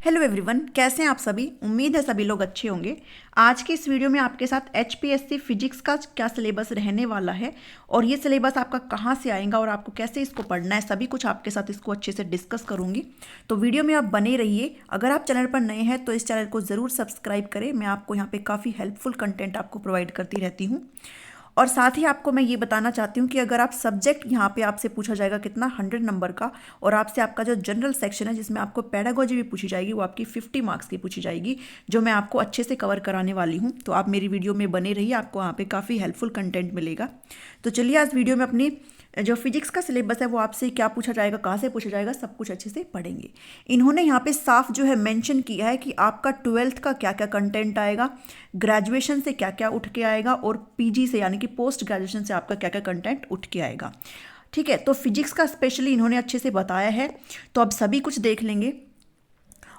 Hello everyone, कैसे हैं आप सभी। उम्मीद है सभी लोग अच्छे होंगे। आज के इस वीडियो में आपके साथ एचपीएससी फिजिक्स का क्या सिलेबस रहने वाला है और ये सिलेबस आपका कहाँ से आएगा और आपको कैसे इसको पढ़ना है, सभी कुछ आपके साथ इसको अच्छे से डिस्कस करूंगी। तो वीडियो में आप बने रहिए। अगर आप चैनल पर नए हैं तो इस चैनल को ज़रूर सब्सक्राइब करें। मैं आपको यहाँ पे काफ़ी हेल्पफुल कंटेंट आपको प्रोवाइड करती रहती हूँ। और साथ ही आपको मैं ये बताना चाहती हूँ कि अगर आप सब्जेक्ट यहाँ पे आपसे पूछा जाएगा कितना 100 नंबर का, और आपसे आपका जो जनरल सेक्शन है जिसमें आपको पेडागोजी भी पूछी जाएगी, वो आपकी 50 मार्क्स की पूछी जाएगी, जो मैं आपको अच्छे से कवर कराने वाली हूँ। तो आप मेरी वीडियो में बने रहिए, आपको वहाँ पे काफ़ी हेल्पफुल कंटेंट मिलेगा। तो चलिए आज वीडियो में अपनी जो फिजिक्स का सिलेबस है वो आपसे क्या पूछा जाएगा, कहाँ से पूछा जाएगा, सब कुछ अच्छे से पढ़ेंगे। इन्होंने यहाँ पे साफ जो है मेंशन किया है कि आपका 12th का क्या क्या कंटेंट आएगा, ग्रेजुएशन से क्या क्या उठ के आएगा, और पीजी से यानी कि पोस्ट ग्रेजुएशन से आपका क्या क्या कंटेंट उठ के आएगा। ठीक है, तो फिजिक्स का स्पेशली इन्होंने अच्छे से बताया है, तो अब सभी कुछ देख लेंगे।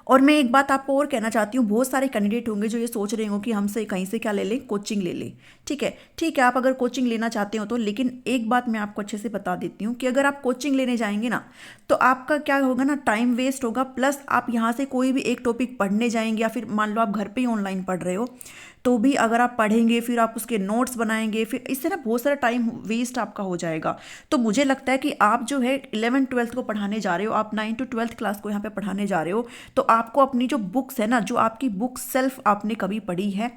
और मैं एक बात आपको और कहना चाहती हूँ, बहुत सारे कैंडिडेट होंगे जो ये सोच रहे होंगे कि हमसे कहीं से क्या ले लें, कोचिंग ले लें। ठीक है, आप अगर कोचिंग लेना चाहते हो तो, लेकिन एक बात मैं आपको अच्छे से बता देती हूँ कि अगर आप कोचिंग लेने जाएंगे ना तो आपका क्या होगा ना, टाइम वेस्ट होगा, प्लस आप यहाँ से कोई भी एक टॉपिक पढ़ने जाएंगे या फिर मान लो आप घर पे ही ऑनलाइन पढ़ रहे हो तो भी अगर आप पढ़ेंगे फिर आप उसके नोट्स बनाएंगे, फिर इससे ना बहुत सारा टाइम वेस्ट आपका हो जाएगा। तो मुझे लगता है कि आप जो है 11th-12th को पढ़ाने जा रहे हो, आप 9 to 12th क्लास को यहाँ पे पढ़ाने जा रहे हो, तो आपको अपनी जो बुक्स है ना, जो आपकी बुक सेल्फ आपने कभी पढ़ी है,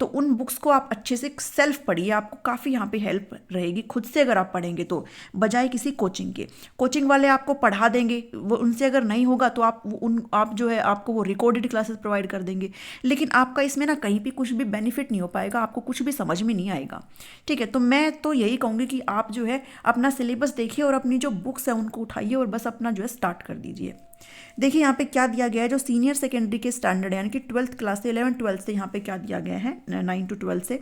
तो उन बुक्स को आप अच्छे से सेल्फ पढ़िए। आपको काफ़ी यहाँ पे हेल्प रहेगी खुद से अगर आप पढ़ेंगे तो, बजाय किसी कोचिंग के। कोचिंग वाले आपको पढ़ा देंगे, वो उनसे अगर नहीं होगा तो आप जो है आपको वो रिकॉर्डेड क्लासेस प्रोवाइड कर देंगे, लेकिन आपका इसमें ना कहीं भी कुछ भी बेनिफिट नहीं हो पाएगा, आपको कुछ भी समझ में नहीं आएगा। ठीक है, तो मैं तो यही कहूँगी कि आप जो है अपना सिलेबस देखिए और अपनी जो बुक्स है उनको उठाइए और बस अपना जो है स्टार्ट कर दीजिए। देखिए यहाँ पे क्या दिया गया है, जो सीनियर सेकेंडरी के स्टैंडर्ड है यानी कि 12th क्लास से 11th-12th से यहाँ पे क्या दिया गया है, 9 to 12 से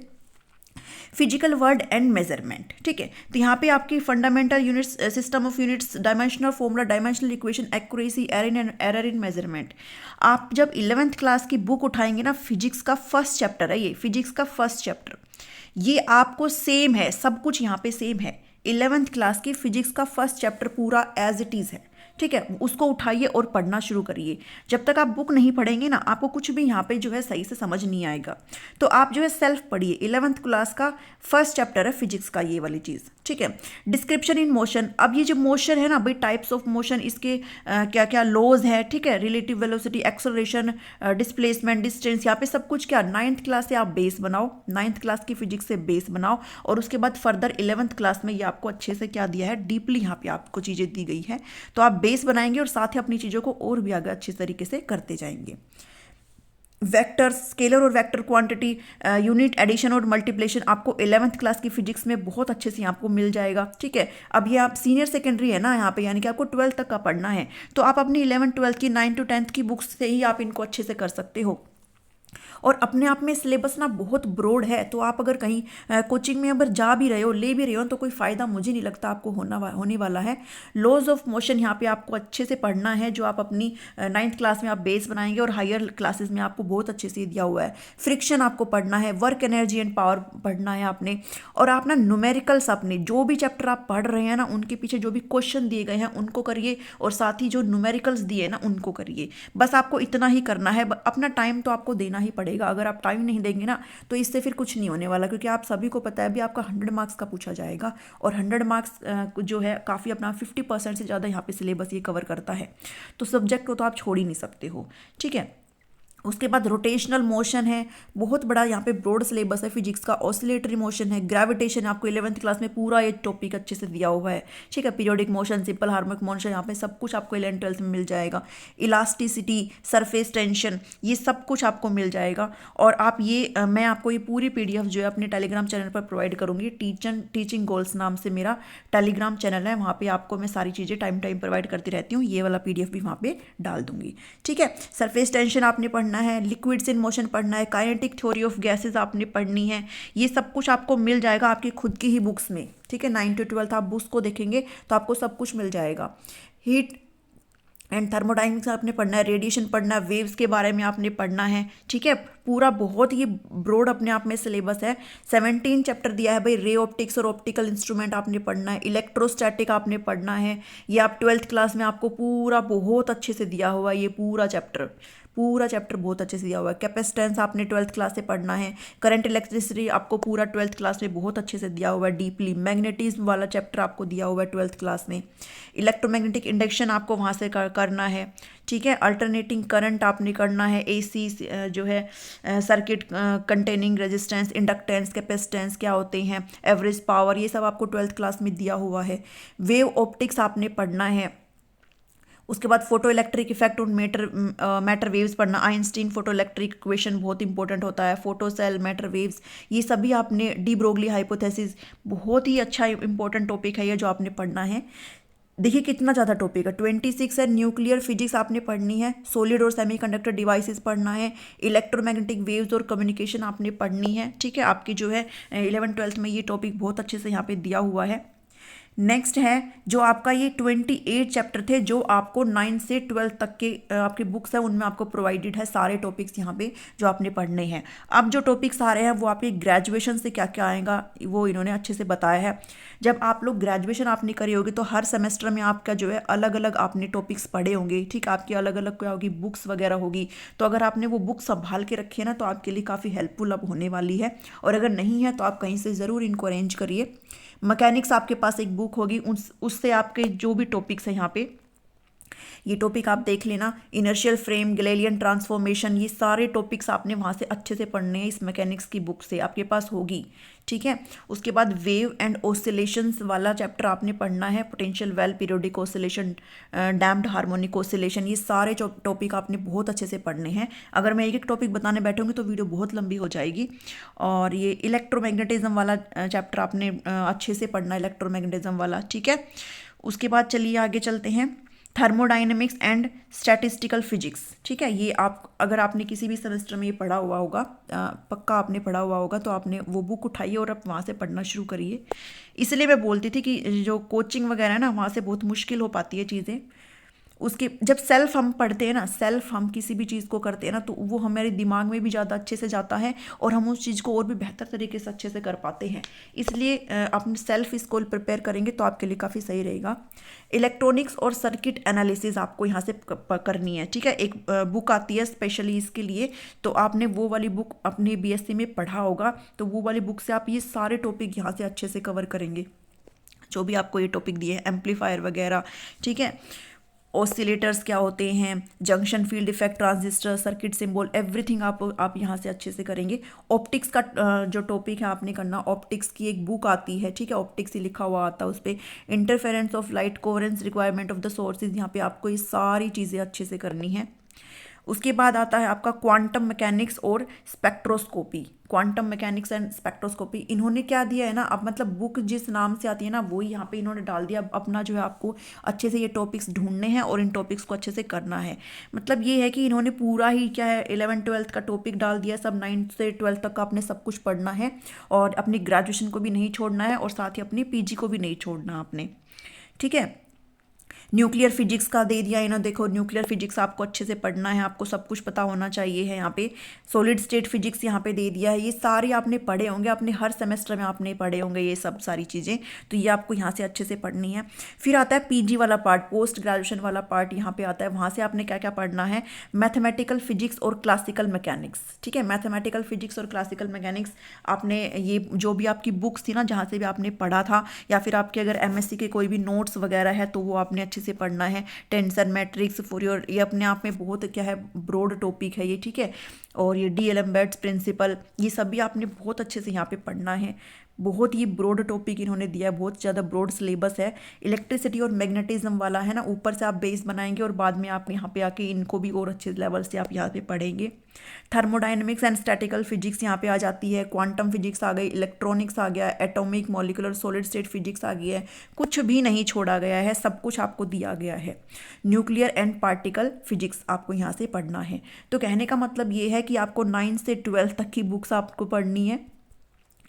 फिजिकल वर्ड एंड मेजरमेंट। ठीक है, तो यहाँ पे आपकी fundamental units, system of units, dimensional formula, dimensional equation, accuracy, error in measurement. आप जब 11th क्लास की बुक उठाएंगे ना, फिजिक्स का फर्स्ट चैप्टर है ये, फिजिक्स का फर्स्ट चैप्टर, ये आपको सेम है, सब कुछ यहाँ पे सेम है। 11th क्लास की फिजिक्स का फर्स्ट चैप्टर पूरा एज इट इज़ है। ठीक है, उसको उठाइए और पढ़ना शुरू करिए। जब तक आप बुक नहीं पढ़ेंगे ना, आपको कुछ भी यहाँ पे जो है सही से समझ नहीं आएगा। तो आप जो है सेल्फ पढ़िए। 11th क्लास का फर्स्ट चैप्टर है फिजिक्स का, ये वाली चीज़। ठीक है, डिस्क्रिप्शन इन मोशन। अब ये जो मोशन है ना भाई, टाइप्स ऑफ मोशन, इसके क्या क्या लॉज है। ठीक है, relative velocity, acceleration, displacement, distance, यहाँ पे सब कुछ क्या 9th क्लास से आप बेस बनाओ, 9th क्लास की फिजिक्स से बेस बनाओ, और उसके बाद फर्दर 11th क्लास में ये आपको अच्छे से क्या दिया है, डीपली यहाँ पे आपको चीज़ें दी गई है। तो आप बेस बनाएंगे और साथ ही अपनी चीज़ों को और भी आगे अच्छे तरीके से करते जाएंगे। वेक्टर, स्केलर और वेक्टर क्वांटिटी, यूनिट एडिशन और मल्टीप्लिकेशन आपको 11th क्लास की फिजिक्स में बहुत अच्छे से आपको मिल जाएगा। ठीक है, अब ये आप सीनियर सेकेंडरी है ना यहाँ पे, यानी कि आपको 12th तक का पढ़ना है, तो आप अपनी 11th-12th की 9 to 10th की बुक्स से ही आप इनको अच्छे से कर सकते हो। और अपने आप में सिलेबस ना बहुत ब्रॉड है, तो आप अगर कहीं कोचिंग में अगर जा भी रहे हो, ले भी रहे हो, तो कोई फ़ायदा मुझे नहीं लगता आपको होने वाला है। लॉज ऑफ मोशन यहाँ पे आपको अच्छे से पढ़ना है, जो आप अपनी 9th क्लास में आप बेस बनाएंगे, और हायर क्लासेस में आपको बहुत अच्छे से दिया हुआ है। फ्रिक्शन आपको पढ़ना है, वर्क एनर्जी एंड पावर पढ़ना है आपने, और आप ना न्यूमेरिकल्स अपने जो भी चैप्टर आप पढ़ रहे हैं ना, उनके पीछे जो भी क्वेश्चन दिए गए हैं उनको करिए, और साथ ही जो न्यूमेरिकल्स दिए ना उनको करिए। बस आपको इतना ही करना है। अपना टाइम तो आपको देना ही पड़ेगा। अगर आप टाइम नहीं देंगे ना तो इससे फिर कुछ नहीं होने वाला, क्योंकि आप सभी को पता है भी आपका 100 मार्क्स का पूछा जाएगा, और 100 मार्क्स जो है काफ़ी अपना 50% से ज़्यादा यहाँ पे सिलेबस ये कवर करता है, तो सब्जेक्ट को तो आप छोड़ ही नहीं सकते हो। ठीक है, उसके बाद रोटेशनल मोशन है, बहुत बड़ा यहाँ पे ब्रॉड सिलेबस है फिजिक्स का। ऑसिलेटरी मोशन है, ग्रेविटेशन, आपको 11th क्लास में पूरा ये टॉपिक अच्छे से दिया हुआ है। ठीक है, periodic motion, simple harmonic motion, यहाँ पे सब कुछ आपको 11th-12th में मिल जाएगा। इलास्टिसिटी, सरफेस टेंशन, ये सब कुछ आपको मिल जाएगा। और आप ये मैं आपको ये पूरी PDF जो है अपने टेलीग्राम चैनल पर प्रोवाइड करूँगी। टीचिंग गोल्स नाम से मेरा टेलीग्राम चैनल है, वहाँ पर आपको मैं सारी चीज़ें टाइम प्रोवाइड करती रहती हूँ। ये वाला PDF भी वहाँ पर डाल दूँगी। ठीक है, सरफेस टेंशन आपने पढ़ना है, लिक्विड्स इन मोशन पढ़ना है, काइनेटिक थ्योरी ऑफ गैसेस आपने पढ़नी है। ये सब कुछ आपको मिल जाएगा आपकी खुद की ही बुक्स में। ठीक है, 9 to 12th आप बुक्स को देखेंगे तो आपको सब कुछ मिल जाएगा। हीट एंड थर्मोडाइनमिक्स आपने पढ़ना है, रेडिएशन पढ़ना है, वेव्स के बारे में आपने पढ़ना है। ठीक है, पूरा बहुत ही ब्रॉड अपने आप में सिलेबस है। 17 चैप्टर दिया है भाई। रे ऑप्टिक्स और ऑप्टिकल इंस्ट्रूमेंट आपने पढ़ना है, इलेक्ट्रोस्टैटिक आपने पढ़ना है। ये आप 12th क्लास में आपको पूरा बहुत अच्छे से दिया हुआ है। ये पूरा चैप्टर बहुत अच्छे से दिया हुआ है। कैपेसिटेंस आपने 12th क्लास से पढ़ना है। करंट इलेक्ट्रिसिटी आपको पूरा 12th क्लास में बहुत अच्छे से दिया हुआ है डीपली। मैग्नेटिज्म वाला चैप्टर आपको दिया हुआ है 12th क्लास में। इलेक्ट्रोमैग्नेटिक इंडक्शन आपको वहाँ से करना है, ठीक है। अल्टरनेटिंग करंट आपने करना है। एसी जो है circuit containing resistance, inductance, capacitance क्या होते हैं, एवरेज पावर, ये सब आपको 12th क्लास में दिया हुआ है। वेव ऑप्टिक्स आपने पढ़ना है। उसके बाद photo electric effect on matter waves पढ़ना। आइंस्टीन फोटो इलेक्ट्रिक इक्वेशन बहुत इंपॉर्टेंट होता है। फोटो सेल, मैटर वेव्स, ये सभी आपने, डी ब्रोगली हाइपोथेसिस, बहुत ही अच्छा इंपॉर्टेंट टॉपिक है ये जो आपने पढ़ना है। देखिए कितना ज़्यादा टॉपिक है। 26 है। न्यूक्लियर फिजिक्स आपने पढ़नी है। सॉलिड और सेमीकंडक्टर डिवाइसेस पढ़ना है। इलेक्ट्रोमैग्नेटिक वेव्स और कम्युनिकेशन आपने पढ़नी है, ठीक है। आपकी जो है 11th-12th में ये टॉपिक बहुत अच्छे से यहाँ पे दिया हुआ है। नेक्स्ट है जो आपका ये 28 चैप्टर थे जो आपको 9 से 12 तक के आपकी बुक्स है उनमें आपको प्रोवाइडेड है सारे टॉपिक्स यहाँ पे जो आपने पढ़ने हैं। अब जो टॉपिक्स आ रहे हैं वो आपके ग्रेजुएशन से क्या क्या आएगा वो इन्होंने अच्छे से बताया है। जब आप लोग ग्रेजुएशन आपने करी होगी तो हर सेमेस्टर में आपका जो है अलग अलग आपने टॉपिक्स पढ़े होंगे, ठीक। आपकी अलग अलग क्या होगी, बुक्स वगैरह होगी। तो अगर आपने वो बुक संभाल के रखी है ना तो आपके लिए काफ़ी हेल्पफुल अब होने वाली है। और अगर नहीं है तो आप कहीं से ज़रूर इनको अरेंज करिए। मैकेनिक्स आपके पास एक बुक होगी, उससे आपके जो भी टॉपिक्स हैं यहाँ पे ये टॉपिक आप देख लेना। इनर्शियल फ्रेम, गैलीलियन ट्रांसफॉर्मेशन, ये सारे टॉपिक्स आपने वहाँ से अच्छे से पढ़ने हैं। इस मैकेनिक्स की बुक से आपके पास होगी, ठीक है। उसके बाद वेव एंड ऑसिलेशंस वाला चैप्टर आपने पढ़ना है। Potential well, periodic oscillation, damped harmonic oscillation, ये सारे टॉपिक आपने बहुत अच्छे से पढ़ने हैं। अगर मैं एक एक टॉपिक बताने बैठूंगी तो वीडियो बहुत लंबी हो जाएगी। और ये इलेक्ट्रोमैग्नेटिज्म वाला चैप्टर आपने अच्छे से पढ़ना है, इलेक्ट्रोमैग्नेटिज्म वाला, ठीक है। उसके बाद चलिए आगे चलते हैं। थर्मोडाइनमिक्स एंड स्टैटिस्टिकल फिजिक्स, ठीक है। ये आप अगर आपने किसी भी सेमेस्टर में ये पढ़ा हुआ होगा, पक्का आपने पढ़ा हुआ होगा, तो आपने वो बुक उठाइए और आप वहाँ से पढ़ना शुरू करिए। इसलिए मैं बोलती थी कि जो कोचिंग वगैरह है ना वहाँ से बहुत मुश्किल हो पाती है चीज़ें। उसके जब सेल्फ हम पढ़ते हैं ना, सेल्फ हम किसी भी चीज़ को करते हैं ना तो वो हमारे दिमाग में भी ज़्यादा अच्छे से जाता है और हम उस चीज़ को और भी बेहतर तरीके से अच्छे से कर पाते हैं। इसलिए अपने सेल्फ इसको प्रिपेयर करेंगे तो आपके लिए काफ़ी सही रहेगा। इलेक्ट्रॉनिक्स और सर्किट एनालिसिस आपको यहाँ से करनी है, ठीक है। एक बुक आती है स्पेशली इसके लिए, तो आपने वो वाली बुक अपने बीएससी में पढ़ा होगा, तो वो वाली बुक से आप ये सारे टॉपिक यहाँ से अच्छे से कवर करेंगे जो भी आपको ये टॉपिक दिए हैं, एम्पलीफायर वगैरह, ठीक है। ऑसिलेटर्स क्या होते हैं, junction field effect, transistor, circuit symbol, everything आप यहाँ से अच्छे से करेंगे। ऑप्टिक्स का जो टॉपिक है आपने करना, ऑप्टिक्स की एक बुक आती है, ठीक है। ऑप्टिक्स ही लिखा हुआ आता है उस पर। Interference of light, coherence, requirement of the sources, यहाँ पे आपको ये सारी चीज़ें अच्छे से करनी है। उसके बाद आता है आपका क्वांटम मैकेनिक्स और spectroscopy. Quantum mechanics and spectroscopy इन्होंने क्या दिया है ना, अब मतलब बुक जिस नाम से आती है ना वो यहाँ पे इन्होंने डाल दिया। अपना जो है आपको अच्छे से ये टॉपिक्स ढूंढने हैं और इन टॉपिक्स को अच्छे से करना है। मतलब ये है कि इन्होंने पूरा ही क्या है 11th-12th का टॉपिक डाल दिया। सब 9th से 12th तक का आपने सब कुछ पढ़ना है और अपनी ग्रेजुएशन को भी नहीं छोड़ना है और साथ ही अपनी पीजी को भी नहीं छोड़ना आपने, ठीक है। न्यूक्लियर फिजिक्स का दे दिया इन्होंने, देखो न्यूक्लियर फिजिक्स आपको अच्छे से पढ़ना है, आपको सब कुछ पता होना चाहिए है यहाँ पे। सॉलिड स्टेट फिजिक्स यहाँ पे दे दिया है। ये सारे आपने पढ़े होंगे, अपने हर सेमेस्टर में आपने पढ़े होंगे ये सब सारी चीज़ें, तो ये आपको यहाँ से अच्छे से पढ़नी है। फिर आता है पीजी वाला पार्ट, पोस्ट ग्रेजुएशन वाला पार्ट यहाँ पे आता है। वहाँ से आपने क्या क्या पढ़ना है, मैथमेटिकल फिजिक्स और क्लासिकल मैकेनिक्स, ठीक है। मैथमेटिकल फिजिक्स और क्लासिकल मैकेनिक्स आपने ये जो भी आपकी बुक्स थी ना जहाँ से भी आपने पढ़ा था, या फिर आपके अगर एमएससी के कोई भी नोट्स वगैरह है तो वो आपने अच्छे से पढ़ना है। टेंसर, मैट्रिक्स, फूरियर, ये अपने आप में बहुत क्या है ब्रॉड टॉपिक है ये, ठीक है। और ये डीएलएमबर्ट्स प्रिंसिपल, ये सभी आपने बहुत अच्छे से यहाँ पे पढ़ना है। बहुत ही ब्रॉड टॉपिक इन्होंने दिया है, बहुत ज़्यादा ब्रॉड सिलेबस है। इलेक्ट्रिसिटी और मैग्नेटिज्म वाला है ना, ऊपर से आप बेस बनाएंगे और बाद में आप यहाँ पे आके इनको भी और अच्छे लेवल से आप यहाँ पे पढ़ेंगे। थर्मोडाइनमिक्स एंड स्टैटिकल फिजिक्स यहाँ पे आ जाती है। क्वांटम फिजिक्स आ गई, इलेक्ट्रॉनिक्स आ गया, atomic, molecular, solid state physics आ गई है। कुछ भी नहीं छोड़ा गया है, सब कुछ आपको दिया गया है। न्यूक्लियर एंड पार्टिकल फिजिक्स आपको यहाँ से पढ़ना है। तो कहने का मतलब ये है कि आपको 9 से 12 तक की बुक्स आपको पढ़नी है,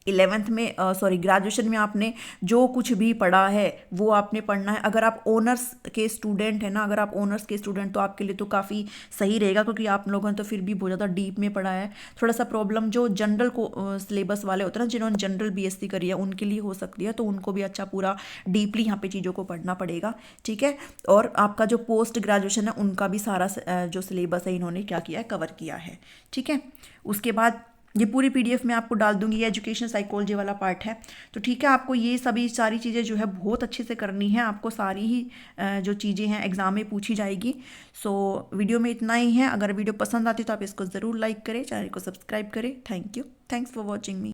11th में सॉरी ग्रेजुएशन में आपने जो कुछ भी पढ़ा है वो आपने पढ़ना है। अगर आप ऑनर्स के स्टूडेंट हैं ना, अगर आप ऑनर्स के स्टूडेंट तो आपके लिए तो काफ़ी सही रहेगा, क्योंकि आप लोगों ने तो फिर भी बहुत ज़्यादा डीप में पढ़ा है। थोड़ा सा प्रॉब्लम जो जनरल को सिलेबस वाले होते हैं ना, जिन्होंने जनरल बीएससी करी है उनके लिए हो सकती है, तो उनको भी अच्छा पूरा डीपली यहाँ पे चीज़ों को पढ़ना पड़ेगा, ठीक है। और आपका जो पोस्ट ग्रेजुएशन है उनका भी सारा जो सिलेबस है इन्होंने क्या किया है, कवर किया है, ठीक है। उसके बाद ये पूरी पीडीएफ में आपको डाल दूंगी, ये एजुकेशन साइकोलॉजी वाला पार्ट है, तो ठीक है। आपको ये सभी सारी चीज़ें जो है बहुत अच्छे से करनी है, आपको सारी ही जो चीज़ें हैं एग्जाम में पूछी जाएगी। सो वीडियो में इतना ही है। अगर वीडियो पसंद आती तो आप इसको ज़रूर लाइक करें, चैनल को सब्सक्राइब करें। Thank you, thanks for watching me.